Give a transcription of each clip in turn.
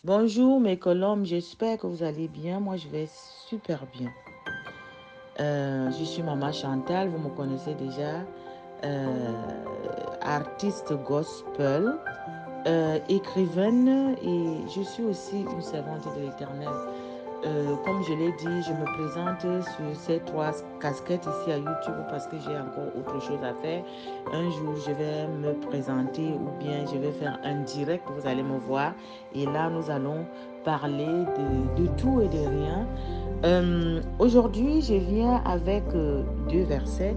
Bonjour mes colombes, j'espère que vous allez bien. Moi, je vais super bien. Je suis Maman Chantal, vous me connaissez déjà. Euh, Artiste gospel, écrivaine et je suis aussi une servante de l'Éternel. Comme je l'ai dit, je me présente sur ces 3 casquettes ici à YouTube parce que j'ai encore autre chose à faire. Un jour, je vais me présenter ou bien je vais faire un direct, vous allez me voir. Et là, nous allons parler de tout et de rien. Aujourd'hui, je viens avec 2 versets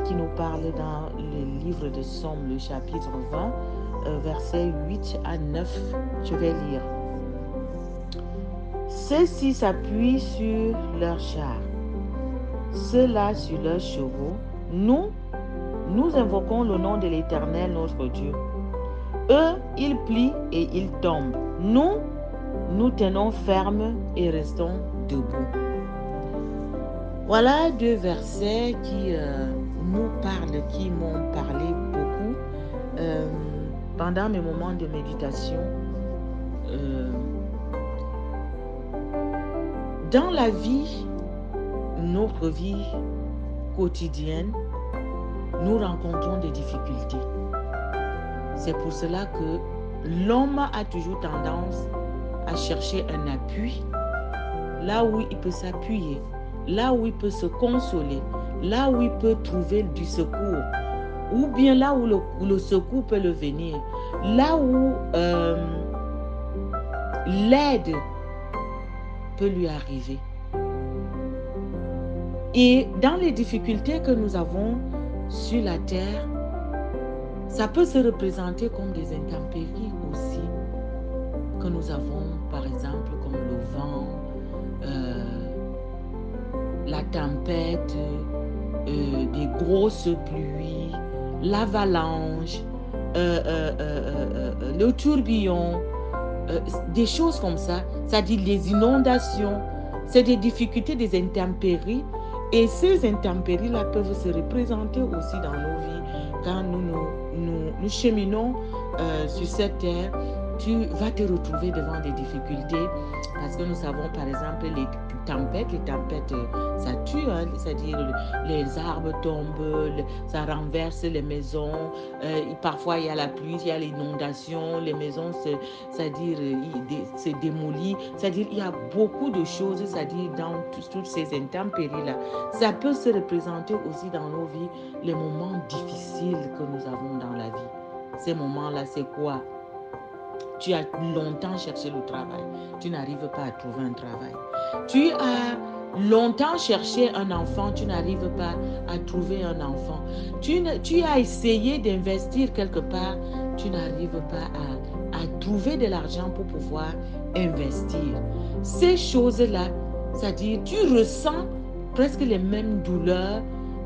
qui nous parlent dans le livre de Somme, le chapitre 20, versets 8 à 9. Je vais lire. Ceux-ci s'appuient sur leurs chars, ceux-là sur leurs chevaux. Nous invoquons le nom de l'Éternel notre Dieu. Eux, ils plient et ils tombent. Nous tenons ferme et restons debout. Voilà 2 versets qui nous parlent, qui m'ont parlé beaucoup pendant mes moments de méditation. Dans la vie, notre vie quotidienne, nous rencontrons des difficultés. C'est pour cela que l'homme a toujours tendance à chercher un appui, là où il peut s'appuyer, là où il peut se consoler, là où il peut trouver du secours, ou bien là où le secours peut le venir, là où l'aide peut lui arriver. Et dans les difficultés que nous avons sur la terre, ça peut se représenter comme des intempéries aussi que nous avons, par exemple, comme le vent, la tempête, des grosses pluies, l'avalanche, le tourbillon, des choses comme ça, c'est-à-dire les inondations, c'est des difficultés, des intempéries. Et ces intempéries-là peuvent se représenter aussi dans nos vies. Quand nous cheminons sur cette terre, tu vas te retrouver devant des difficultés parce que nous savons par exemple les tempêtes ça tue, hein, c'est-à-dire les arbres tombent, ça renverse les maisons, parfois il y a la pluie, il y a l'inondation, les maisons se démolissent, c'est-à-dire il y a beaucoup de choses, c'est-à-dire dans toutes ces intempéries-là. Ça peut se représenter aussi dans nos vies, les moments difficiles que nous avons dans la vie. Ces moments-là, c'est quoi? Tu as longtemps cherché le travail. Tu n'arrives pas à trouver un travail. Tu as longtemps cherché un enfant. Tu n'arrives pas à trouver un enfant. Tu as essayé d'investir quelque part. Tu n'arrives pas à trouver de l'argent pour pouvoir investir. Ces choses-là, c'est-à-dire tu ressens presque les mêmes douleurs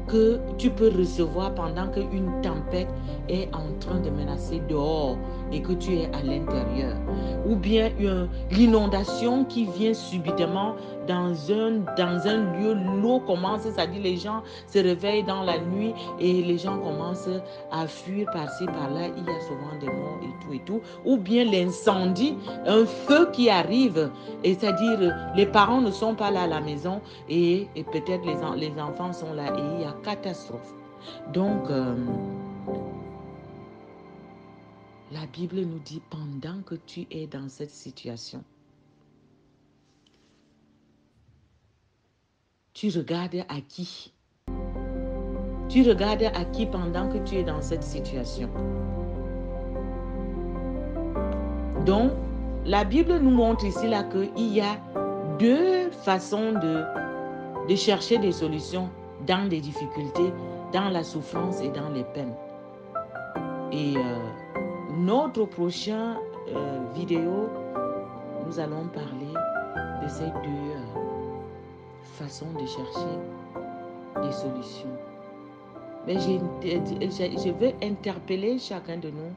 que tu peux recevoir pendant qu'une tempête est en train de menacer dehors et que tu es à l'intérieur. Ou bien l'inondation qui vient subitement dans un lieu, l'eau commence, c'est-à-dire les gens se réveillent dans la nuit et les gens commencent à fuir par-ci, par-là, il y a souvent des morts et tout et tout. Ou bien l'incendie, un feu qui arrive, et c'est-à-dire les parents ne sont pas là à la maison et peut-être les enfants sont là et il y a catastrophe. Donc, la Bible nous dit, pendant que tu es dans cette situation, tu regardes à qui? Tu regardes à qui pendant que tu es dans cette situation? Donc, la Bible nous montre ici là qu'il y a 2 façons de chercher des solutions dans des difficultés, dans la souffrance et dans les peines. Et notre prochain vidéo, nous allons parler de ces 2 façons de chercher des solutions. Mais je veux interpeller chacun de nous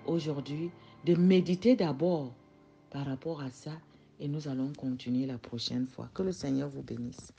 aujourd'hui de méditer d'abord par rapport à ça et nous allons continuer la prochaine fois. Que le Seigneur vous bénisse.